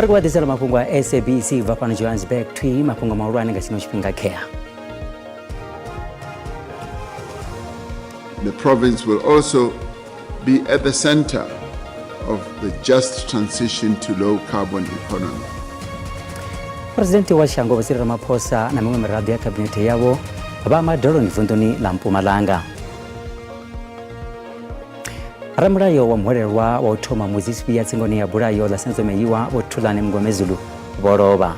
Parikuwa disela Mafhungo ya SABC vapano Johannesburg twi Mafhungo maurani ngasino chipinga kea. The province will also be at the center of the just transition to low carbon economy. Presidenti wa Shango Waziri Ramaphosa na mimwe miradi ya kabinete yabo abama dolo nivunduni la Mpumalanga. Ramurayo wa mwererwa wa utoma muzisipi ya tsingoni ya burayo la senzo meyiwa utulane mgomezulu boroba.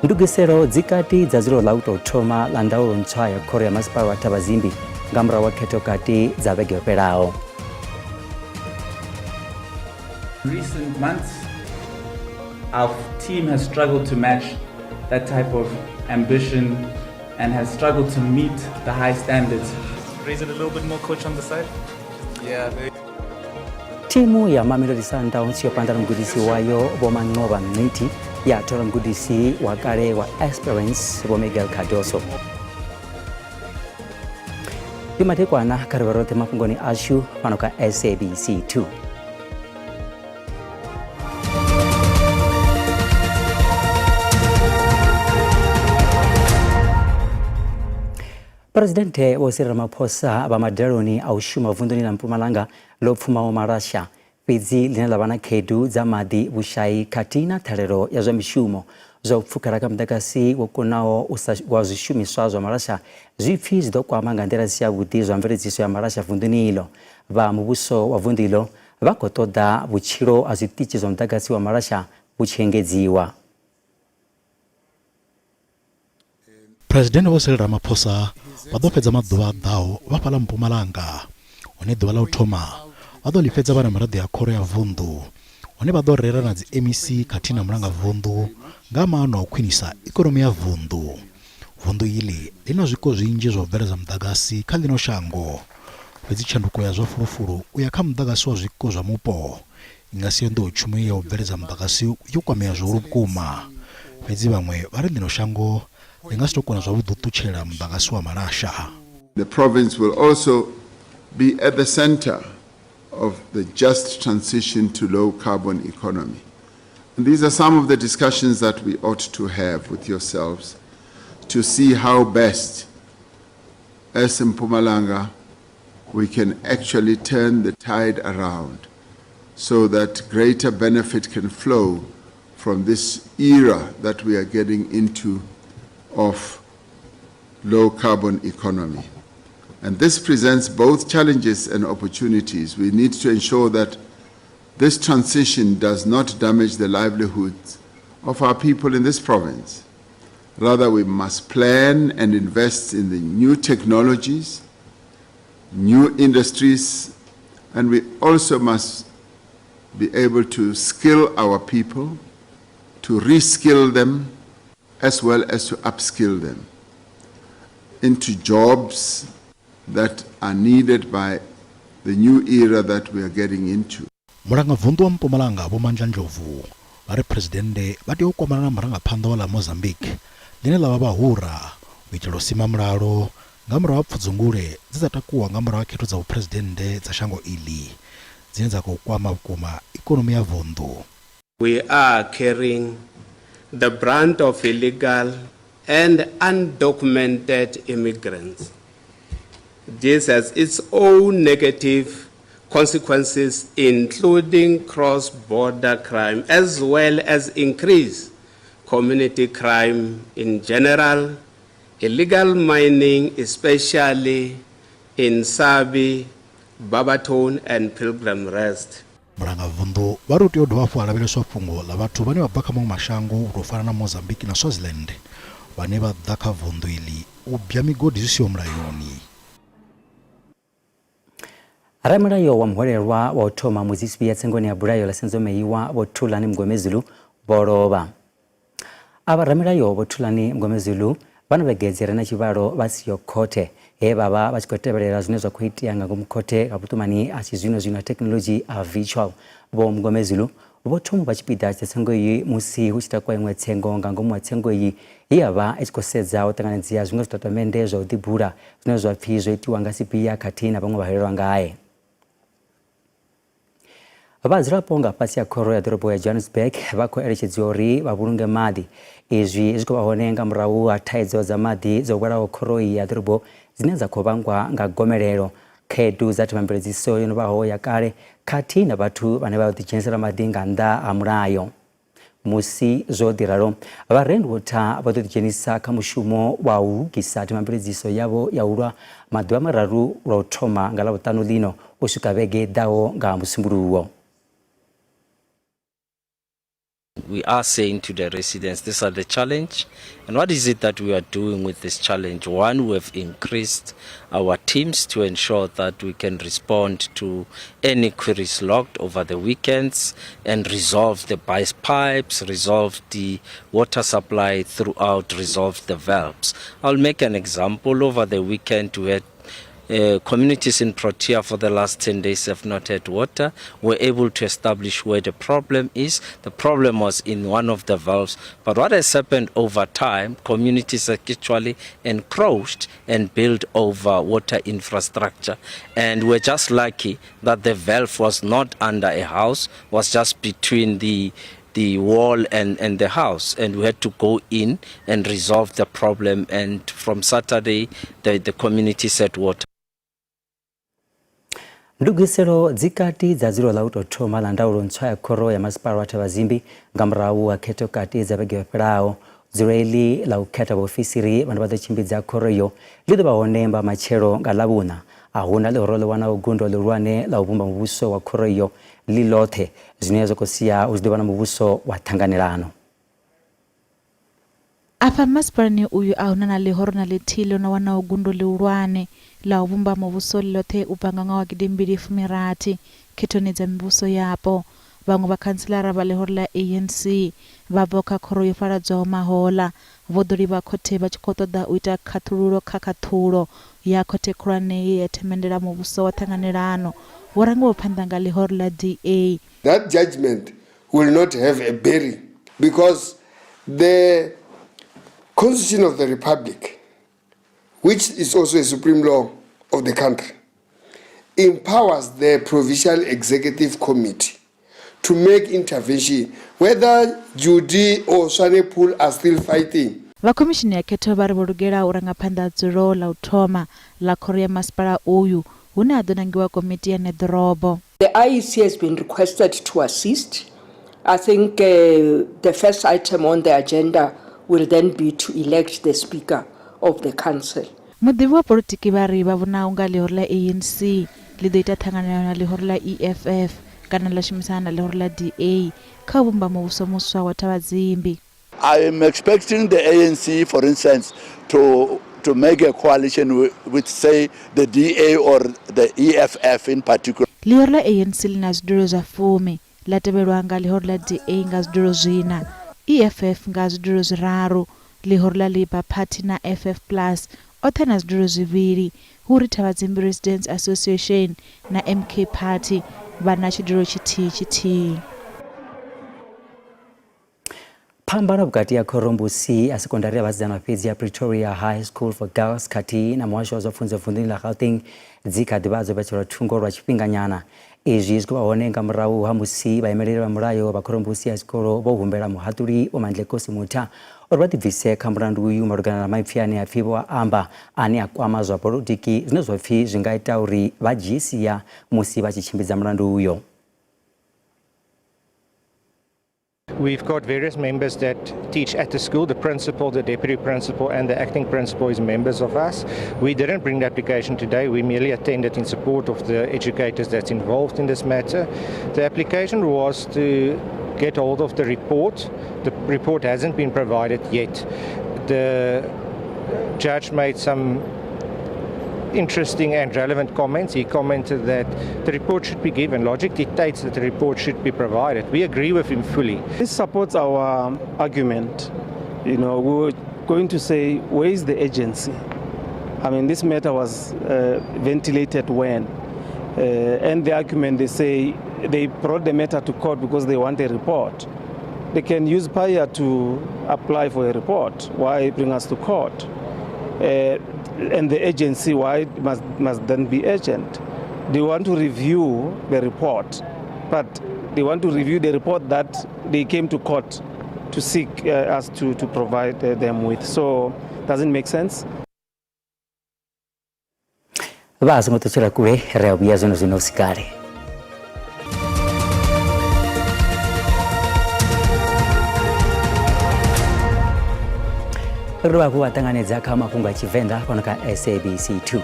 Ndugisero zikati zaziro la utoma la ndaulo nchwa ya Korea Masipara wa Tabazimbi ngamra wa keto kati za vege operao. In recent months, our team has struggled to match that type of ambition and has struggled to meet the high standards. Raise it a little bit more, coach, on the side. Yeah. Timu ya Mamelodi Sundowns yopandana mgudisi wayo bomangoba mniti ya tora mgudisi wakare wa Experience Miguel Cardoso. Imatekwa na karibarote mafungoni ashu panoka SABC 2. Presidente Waziri Ramaphosa abamadaroni aushuma vunduni na Mpumalanga lopfuma wa marasha pidzi linalabana kedu za madi bushai katina tarero ya mishumo za ufukaraka mdagasi wakunao wazishumi swazo wa marasha zifi zidokwa mangandera zia budizo amveriziso ya marasha vunduni hilo ba mubuso wa vundilo vakotoda buchiro azitichizo mdagasi wa marasha buchengeziwa. President Waziri Ramaphosa wadopedza maduva dao vapala Mpumalanga one duva la utoma vadolifedza vana miradi ya khoro ya vundu one vadorera na dzi MEC katina mulanga vundu nga maano khwinisa ikonomi ya vundu. Vundu ili lina zwiko zwinji zwo bveledza mudagasi kha lino shango fhedzi tshanduko ya zwa fulufulu uya kha mudagasi wa zwiko zwa mupo ingasiyo ndo tshumelo ya u bveledza mudagasi yo kwamea zwihulu vhukuma fhedzi vhaṅwe vari lino shango. The province will also be at the center of the just transition to low carbon economy. And these are some of the discussions that we ought to have with yourselves to see how best, as in Mpumalanga, we can actually turn the tide around so that greater benefit can flow from this era that we are getting into of low carbon economy. And this presents both challenges and opportunities. We need to ensure that this transition does not damage the livelihoods of our people in this province. Rather, we must plan and invest in the new technologies, new industries, and we also must be able to skill our people, to reskill them, as well as to upskill them into jobs that are needed by the new era that we are getting into. Mulanga vundu wa Mpumalanga bomanja njovu vari presidente vati ukwamana na maranga phanda wala Mozambique line lava vahura uitelo sima mulalo ngamura wa pfudzungule dzatakuwa ngamura wa khetho dza upresidente dza shango ili dzine dza kukwama vhukuma ikonomi ya vundu. We are carrying the brunt of illegal and undocumented immigrants. This has its own negative consequences, including cross-border crime, as well as increased community crime in general, illegal mining, especially in Sabi, Barberton, and Pilgrim Rest. Mulanga vundu varuti odwafu alaveleswa fungo la vatu vane vabaka mu mashango rofana na Mozambique na Swaziland vane vadaka vundu ili ubya migodi zisiyo mlayoni. Ramurayo wa mwererwa wa utoma muzisipi ya tsingoni ya burayo la senzo meyiwa botulani mgomezulu boroba. Aba Ramurayo botulani mgomezulu bana bagezera na chibaro basiyo kote baba bachikoteberera zinezwa kuhitianga ngumkote kabutumani asizino zina technology virtual bo mgomezulu botumu bachipida tsengo yi musi huchita kwa imwe tsengo ngangomwa tsengo yi yaba esikoseza otanganizia zingo tutatamende zo dibura zinezwa phizo itiwanga sipia katina bamwe bahererwa ngaye. vadzirapo nga pasi ya khoro ya ḓorobo ya Johannesburg vha khou eletshedzwa uri vha vhulunge maḓi izwi zwi khou vha hone nga murahu ha thaidzo dza maḓi dzo hwalaho khoro ya ḓorobo dzine dza khou vhangwa nga gomelelo khaedu dza themamveledziso yo no vhaho ya kale khathihi na vhathu vhane vha ḓidzhenisela maḓi nga nnḓa ha mulayo. Musi zwo ḓiralo vharenḓivhuṱa vha ḓo ḓidzhenisa kha mushumo wa u lugisa themamveledziso yavho ya u lwa maḓuvha mararu lwa u thoma nga ḽavhuṱanu ḽino u swika vhege ḓaho nga musumbuluwo. We are saying to the residents, these are the challenge. And what is it that we are doing with this challenge? One, we have increased our teams to ensure that we can respond to any queries logged over the weekends and resolve the bias pipes, resolve the water supply throughout, resolve the valves. I'll make an example. Over the weekend, we had communities in Protea for the last 10 days have not had water. We're able to establish where the problem is. The problem was in one of the valves. But what has happened over time, communities have actually encroached and built over water infrastructure. And we're just lucky that the valve was not under a house, was just between the wall and the house, and we had to go in and resolve the problem. And from Saturday, the communities had water. Ndugiselo dzikati dza dziro ḽa u tou thoma ḽa ndaulo ntswa ya khoro ya masipala wa Thavhazimbi nga murahu ha khetho kati dza vhege fhelaho dziro eḽi ḽa u khetha vhaofisiri vhane vha ḓo tshimbidza khoro iyo ḽi ḓo vha hone mba matshelo nga ḽavhuṋa a huna ḽihoro ḽi wanaho gundo ḽihulwane ḽa u vhumba muvhuso wa khoro iyo ḽi ḽoṱhe zwine zwa khou sia hu tshi ḓo vha na muvhuso wa ṱhanganelano. Afha masipalani uyu a huna na ḽihoro na ḽithihi ḽo no wanaho gundo ḽihulwane ḽa u vhumba muvhuso ḽoṱhe u bva nga ṅwaha wa 2016 khethoni dza mivhuso yapo. Vhaṅwe vha khanselara vha ḽihoro ḽa ANC vha bva kha khoro yo faradzwaho mahoḽa vho ḓo livha khothe vha tshi khou ṱoḓa u ita khaṱhululo kha khaṱhulo ya khothe khulwane ya themendela muvhuso wa ṱhanganelano vho rangiwa phanḓa nga ḽihoro ḽa DA. That judgment will not have a bearing because the Constitution of the Republic, which is also a supreme law of the country, empowers the Provincial Executive Committee to make intervention whether Judy or Swanepoel are still fighting. Vakomishini ya khetho vha ri vho lugela u ranga phanḓa dzulo ḽa u thoma ḽa khoro ya masipala uyu hune ha ḓo nangiwa komiti ya neḓorobo. The IEC has been requested to assist. I think the first item on the agenda will then be to elect the Speaker of the Council. Muḓivhi wa politiki vha ri vha vhona unga ḽihoro ḽa ANC ḽi ḓo ita ṱhanganelano na ḽihoro ḽa EFF kana ḽa shumisana na ḽihoro ḽa DA kha u vhumba muvhuso muswa wa Thavhazimbi. I am expecting the ANC, for instance, to make a coalition with, say, the DA or the EFF in particular. Ḽihoro ḽa ANC ḽi na zwidulo zwa 10 ḽa tevhelwa nga ḽihoro ḽa DA nga zwidulo 4, EFF nga zwidulo 3, ḽihoro ḽa Labour Party na FF Plus oṱhe na zwidulo 2 hu ri Thavhazimbi Residents Association na MK Party vha na tshidulo tshithihi. Phambano vhukati ya khorombusi ya sekondari ya vhasidzana fhedzi ya Pretoria High School for Girls khathihi na muhasho wa zwa pfunzo vunḓuni ḽa Gauteng dzi kha ḓi vha dzo vhetshelwa thungo lwa tshifhinganyana. Izwi zwi khou vha hone nga murahu ha musi vhaimeleli vha mulayo vha khorombusi ya tshikolo vho humbela muhaṱuli wa Mandlekosi Mutha uri vha ḓibvise kha mulandu uyu malugana na maipfi ane a pfhi vho amba ane a kwama zwa polotiki zwine zwa pfhi zwi nga ita uri vha dzhie sia musi vha tshi tshimbidza mulandu uyo. We've got various members that teach at the school. The principal, the deputy principal and the acting principal is members of us. We didn't bring the application today. We merely attended in support of the educators that's involved in this matter. The application was to get hold of the report. The report hasn't been provided yet. The judge made some interesting and relevant comments. He commented that the report should be given. Logic dictates that the report should be provided. We agree with him fully. This supports our argument. You know, we were going to say, where is the agency? I mean, this matter was ventilated when? And the argument, they say they brought the matter to court because they want a report. They can use PAIA to apply for a report. Why bring us to court? And the agency, why it must then be urgent? They want to review the report but they want to review the report that they came to court to seek us to provide them with. So doesn't make sense. Basi ngotochera kule reo bia zino usikare. Ruwa kuwa tanganeza kama Mafhungo Tshivenda panoka SABC 2.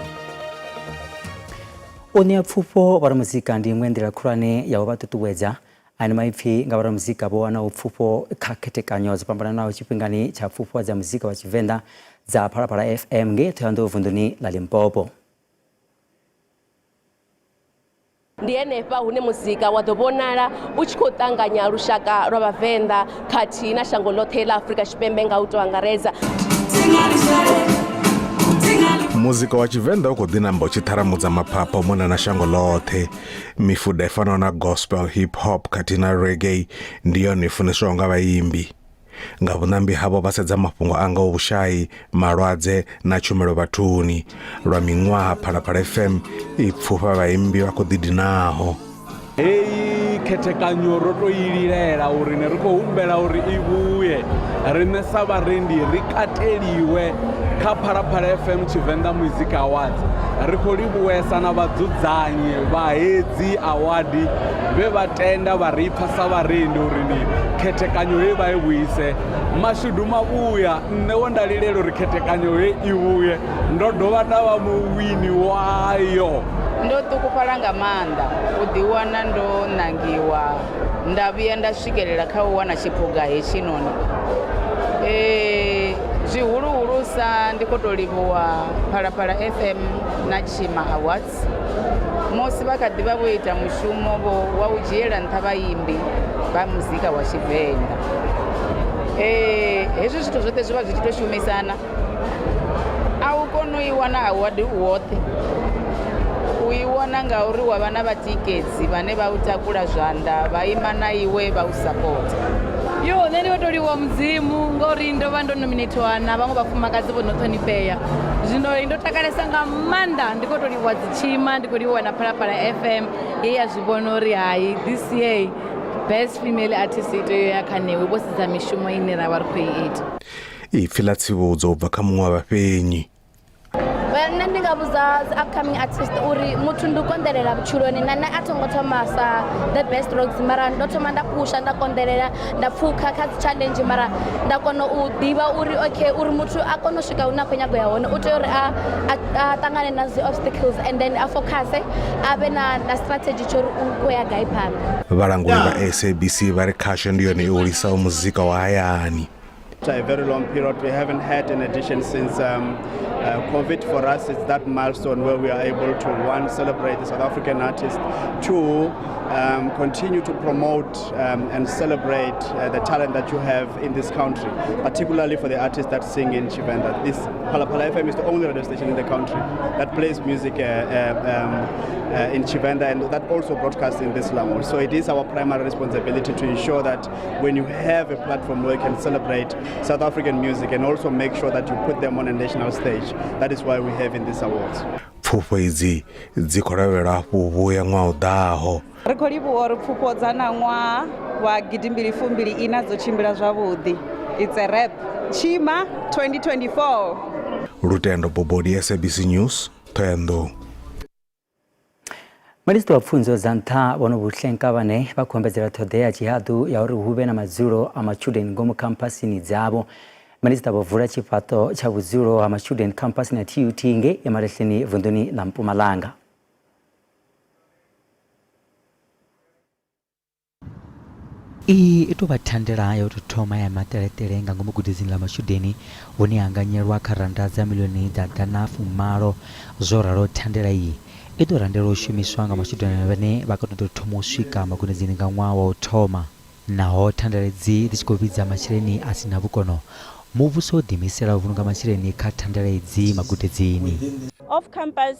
One pfupo bara muzika ndi mwendera khulwane ya vatutuwedza ani maipfi nga bara muzika bo wana upfupo khaketekanyo zipambana nawo chipingani cha pfupo za muzika wa Tshivenda za Phalaphala FM nge thoyando vunduni la Limpopo. Ndienepa hune muzika wadobonala uchikotanganya lushaka lwa Vavenda kati na shango lothe la Afrika Tshipembe nga uto angareza. Muzika wa Tshivenda uko dinambo chitaramudza mapapa umona na shango lothe. Mifuda ifana na gospel, hip hop kati na reggae ndiyo nifuniswa nga vaimbi. Nga vunambi havo vasedza mafhungo anga ushayi, malwadze na tshumelo vatuni. Lwa miṅwaha Phalaphala FM ipfupa vaimbi vha didinaho. Hei khethekanyo ro to ililela uri ne ri khou humbela uri i vhuye rine sa vharendi ri kateliwe kha Phalaphala FM Tshivenda Music Awards. Ri khou livhuwesa na vhadzudzanyi vha hedzi award vhe vha tenda vha ri pfa sa vharendi uri ni khethekanyo he vha i vhuise. Mashudu mavhuya nne wo nda lilela uri khethekanyo he i vhuye ndo dovha nda vha muwini wayo. Ndo tukuphala nga maanḓa u ḓiwana ndo nangiwa nda vhuya nda swikelela kha u wana tshiphuga hetshi noni. Zwihuluhulusa ndi khou tou livhuwa Phalaphala FM na Tshima Awards musi vha kha ḓi vha vho ita mushumo wa u dzhiela nṱha vhaimbi vha muzika wa Tshivenda. Hezwi zwithu zwoṱhe zwi vha zwi tshi tou shumisana. A u koni u i wana award u woṱhe. U i wana ngauri wa vha na vhatikedzi vhane vha u takula zwanḓa vha ima na iwe vha u sapota. Yo, nṋe ndi vho tou livhuwa mudzimu ngori ndo vha ndo nominatiwa na vhaṅwe vhafumakadzi vho no ṱhonifhea. Zwino ndo takalesa nga maanḓa ndi khou tou livhuwa Tshima, ndi khou livhuwa na Phalaphala FM ye ya zwi vhona uri hayi this year best female artist i tea ya kha newe vho sedza mishumo ine ra vha ri khou i ita. Ipfi ḽa tsivhudzo u bva kha muṅwe wa vhafhenyi. Nṋe ndi nga vhudza upcoming artist uri muthu ndi u konḓelela vhutshiloni na nṋe a thongo thoma sa the best rocks mara ndo thoma nda pusha nda konḓelela nda pfukha kha dzi challenge mara nda kona u ḓivha uri okay uri muthu a kone u swika hune a khou nyago ya hone u tea uri a ṱangane na dzi obstacles and then a focus a vhe na strategy tsho uri u khou ya gai phanḓa. Vhalanguli vha SABC vha ri khasho ndi yone i hulisaho muzika wa hayani. A very long period. We haven't had an edition since COVID. For us, it's that milestone where we are able to, one, celebrate the South African artist, two, continue to promote and celebrate the talent that you have in this country, particularly for the artists that sing in Tshivenda. This Phalaphala FM is the only radio station in the country that plays music in Tshivenda and that also broadcasts in this language. So it is our primary responsibility to ensure that when you have a platform where you can celebrate South African music and also make sure that you put them on a national stage. That is why we have in these awards. Pfufho idzi dzi khou lavhelelwa hafhu vhuya ṅwaha u ḓaho. Ri khou livhuwa uri pfufho dza na ṅwaha wa 2024 dzo tshimbila zwavhuḓi. It's a wrap. Tshima 2024. Lutendo Bobodi, SABC News, Thohoyandou. Minista wa pfunzo za nṱha vhono vhuhlenka vhane vha khombedzela ṱhoḓea tshihadu ya uri hu vhe na madzulo a matshudeni ngomu khampasini dzavho. Minista vho vula tshifhaṱo tsha vhudzulo ha matshudeni khampasini ya TUT nge Emalahleni vunḓuni ḽa Mpumalanga. I tou vha thandela ya u tou thoma ya mateletele nga ngomu gudedzini ḽa matshudeni vhune anganyelwa kha randa dza miḽioni dza ḓana fumalo. Zwo ralo thandela iyi i ḓo randelwa u shumiswa nga matshudeni vhane vha kha tou thoma u swika magudedzini nga ṅwaha wa u thoma. Naho thandela idzi dzi tshi khou vhidza masheleni a si na vhukono, muvhuso u ḓiimisela u vhulunga masheleni kha thandela idzi magudedzini. Off campus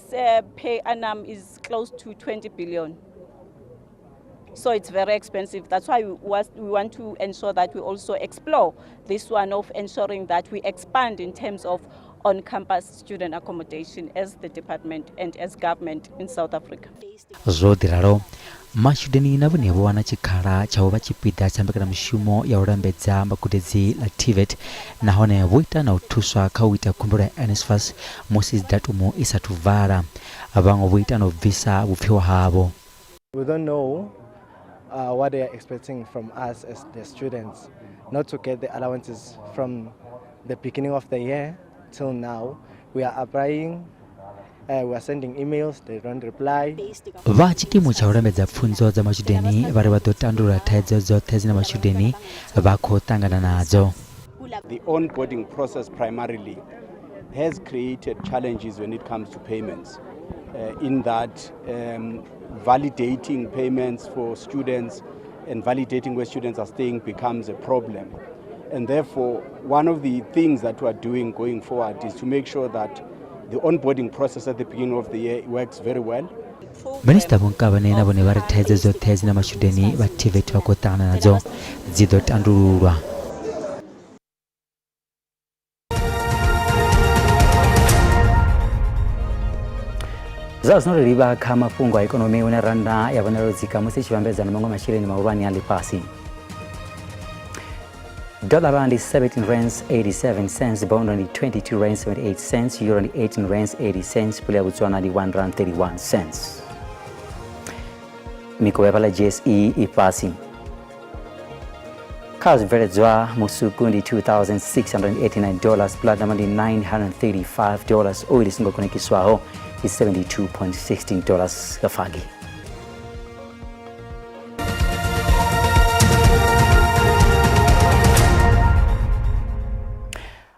per annum is close to 20 billion. So it's very expensive. That's why we want to ensure that we also explore this one of ensuring that we expand in terms of on-campus student accommodation as the department and as government in South Africa. Zwo ḓiralo mashudeni navo nivo wana chikhala chawo vachipita chambekana mushumo ya ulambedza magudedzi la TVET nahone vuita na uthuswa khawita khumbelo ya NSFAS mosi datumu isatuvala vango vuita na ubvisa vupfiwa havo. We don't know what they are expecting from us as the students, not to get the allowances from the beginning of the year till now. We are applying, we are sending emails, they don't reply. Vachikimu cha ulambedza pfunzo za mashudeni vari vatotandula thaidzo dzothe zina mashudeni vakhotangana nadzo. The onboarding process primarily has created challenges when it comes to payments. In that validating payments for students and validating where students are staying becomes a problem. And therefore, one of the things that we are doing going forward is to make sure that the onboarding process at the beginning of the year works very well. Minister Munkabane navo ni vari thaidzo dzothe zina mashudeni va TVET vakhotangana nadzo dzidotandululwa. Zazinoriva kha mafhungo a ikonomi une randa yavonerodzika musi chivambedzana mamwe masheleni mahulwane ali pasi. Dollar rand is 17 rands 87 cents, bond on 22 rands 78 cents, euro on 18 rands 80 cents, pula Botswana on 1 rand 31 cents. Mikowa pala GSE ipasi. Cars veledzwa musukundi $2,689, platinum on $935, oil singokonekiswaho is $72.16 kafagi.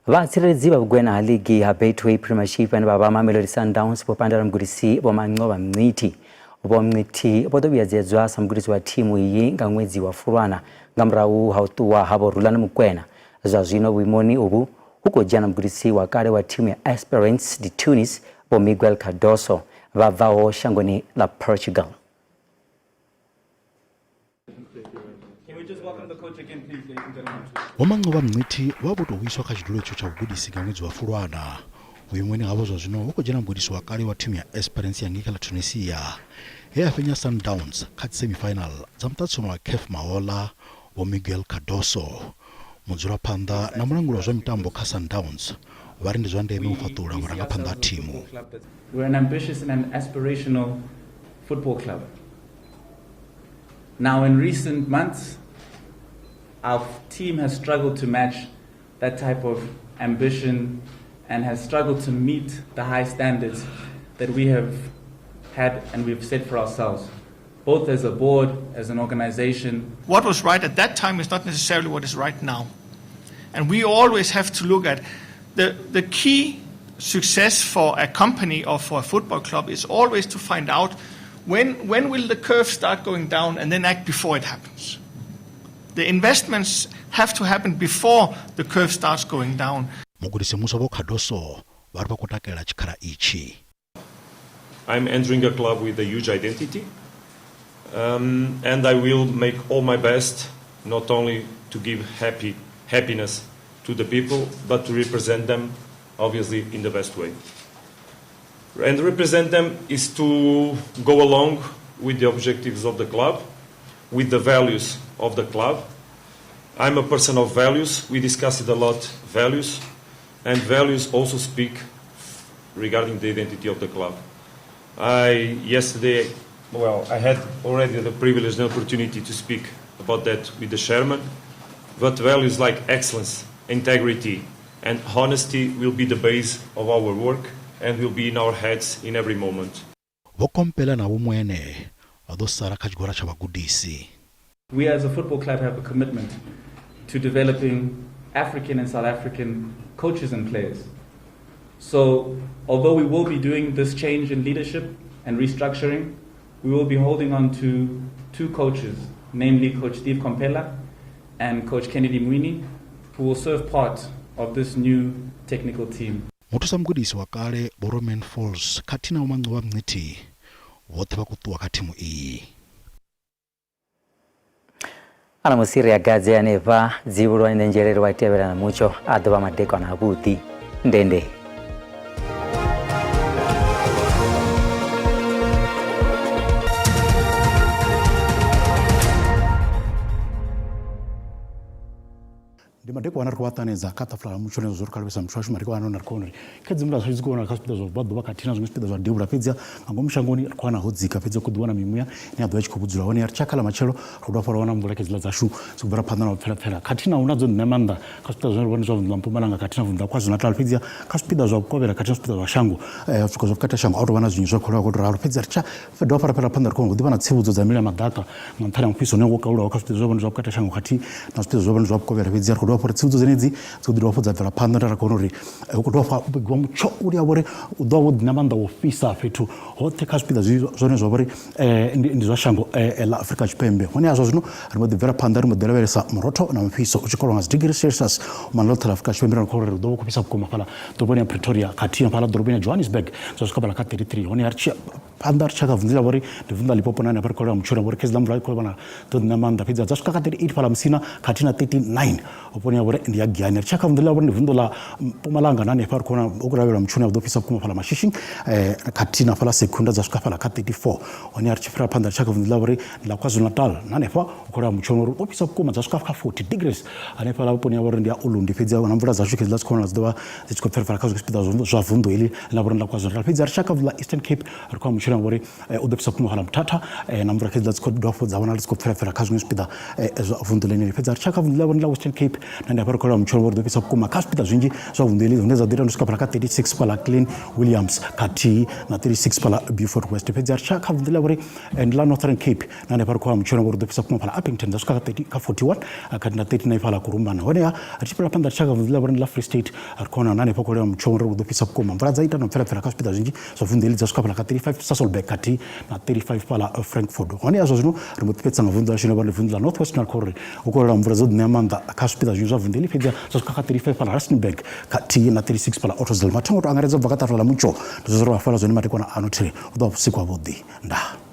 Vatsireledzi vavugwena ligi ya Betway Premiership and baba Mamelodi Sundowns popandala mgulisi bomanqoba mnciti bomnciti bodobiyadzedzwa samgulisi wa timu iyi nga mwedzi wa Fulwana ngamrawu hautuwa habo rulana mukwena zwazwino buimoni ubu hukojana mgulisi wa kale wa timu ya Esperance de Tunis bo Miguel Cardoso vavao shangoni la Portugal. Wamanqoba mnciti wabutowiswa kha chidule cho cha ugudisi nga mwedzi wa Fulwana uimweni ngavo zwazwino hukojana mgudisi wa kale wa timu ya Esperance yangika la Tunisia afenya Sundowns kha semifinal za mtatsono wa Kef Maola wa Miguel Cardoso mudzulaphanḓa na mulanguli wa zwa mitambo kha Sundowns vari ndi zwa ndeme ufatula murangaphanḓa timu. We're an ambitious and an aspirational football club. Now in recent months our team has struggled to match that type of ambition and has struggled to meet the high standards that we have had and we've set for ourselves, both as a board, as an organization. What was right at that time is not necessarily what is right now. And we always have to look at the key success for a company or for a football club is always to find out when will the curve start going down and then act before it happens. The investments have to happen before the curve starts going down. I'm entering a club with a huge identity, and I will make all my best, not only to give happiness to the people, but to represent them, obviously, in the best way. And represent them is to go along with the objectives of the club, with the values of the club. I'm a person of values. We discussed it a lot, values. And values also speak regarding the identity of the club. Yesterday, I had already the privilege and opportunity to speak about that with the chairman. But values like excellence, integrity, and honesty will be the base of our work and will be in our heads in every moment. We as a football club have a commitment to developing African and South African coaches and players. So although we will be doing this change in leadership and restructuring, we will be holding on to two coaches, namely Coach Steve Kompela and Coach Kennedy Mwini, who will serve part of this new technical team. Mutusa mgudisi wa kale Boroman Falls katina umanqoba mnciti wote vakutuwa katimu iyi. Ana musiri ya gaze ya neva zibulwa nenjerero waitebera na mucho adoba madeko na abuti ndende. madeko wana rwataneza katafla muchone zoro kalbesa mshwashu mariko anona konri kedzimla zvizikona kaspita zvo badwa katina zvinospita zvo debura pedza ngomshangoni kwana hodzika pedza kudwana mimuya ni adwa chikubudzura woni archakala machelo rodwa fara wana mvula kezila zashu zobura pandana pfela katina unadzo nemanda kaspita zvo rwani zvo mpumalanga katina vunda kwazo natal pedza kaspita zvo kovera katina spita zvo shango fuko zvo kata shango auto wana zvinhu zvakola kodra pedza richa fedwa fara pandara kongo divana tsivudzo dzamira madaka mantara mpiso newokaula wakaspita zvo kata shango kati na spita zvo zvo kovera pedza kodwa fara tsivudzo zenedzi dzodwa fodza fara pandara konori kodwa fa bigwa mucho uri abore udwa namanda ofisa fetu hote kaspita zvone zvabori ndi zvashango la Africa Chipembe woni azvo zvino rimodivera pandari moderaveresa muroto na mfiso uchikolwa degree Celsius manlotha Africa Chipembe rakorera udwa kupisa kukoma pala dorobeni ya Pretoria katina pala dorobeni ya Johannesburg zvasvika ka 33 woni archi pandar chakavhunzira bori ndivhunda lipopo nane parikorera muchura bori kezila mvura ikolwana namanda pedza dzasvika ka 38 pala musina katina 39 oponi bori ndi yagiani chakavhunzira bori ndivhundo la Mpumalanga nane parikona okuravera muchuna udopisa kukoma pala mashishi katina pala sekunda dzasvika pala ka 34 woni archifira pandar chakavhunzira bori la KwaZulu-Natal nane pa okorera muchona udopisa kukoma dzasvika ka 40 degrees ane pala oponi bori ndi ulundi pedza na mvura dzasvika dzatsikona dzidova dzichikopfera kazvipita zvavhundo ili la bori la KwaZulu-Natal pedza archakavhunzira Eastern Cape arikwa muchona bori udopisa kukoma pala mtata na mvura kezila dzikodwa dzawana dzichikopfera kazvipita zvavhundo leni pedza archakavhunzira bori la Western Cape nane parikorera muchona bori udopisa kukoma kazvipita zvinji zvavhundo ili zvine dzadira ndosvika pala ka 36 pala Glen Williams kati na 36 pala Beaufort West pedza archakavhunzira bori la Northern Cape nane parikorera muchona bori udopisa kukoma pala Uppington dzasvika ka 41 kati na 39 pala Kurumbana woni archipela panda archakavhunzira bori la Free State arikona nane pakorera muchona bori udopisa kukoma mvura dzaita nomfera kazvipita zvinji zvavhundo ili dzasvika pala ka 35 Sasolburg kati na 35 pala Frankfurt woni azvo zvino rimotipetsa ngavhundo ashino bari vhundo la North Western Corridor ukorera mvura dzodinamanda kazvipita zvinji zvavhundo ili pedza dzasvika ka 35 pala Rustenburg kati na 36 pala Ottosdale matongo to angaredza bvakatafala mucho ndizvo zvafala zvone matekona anotere uda usiku wabodhi nda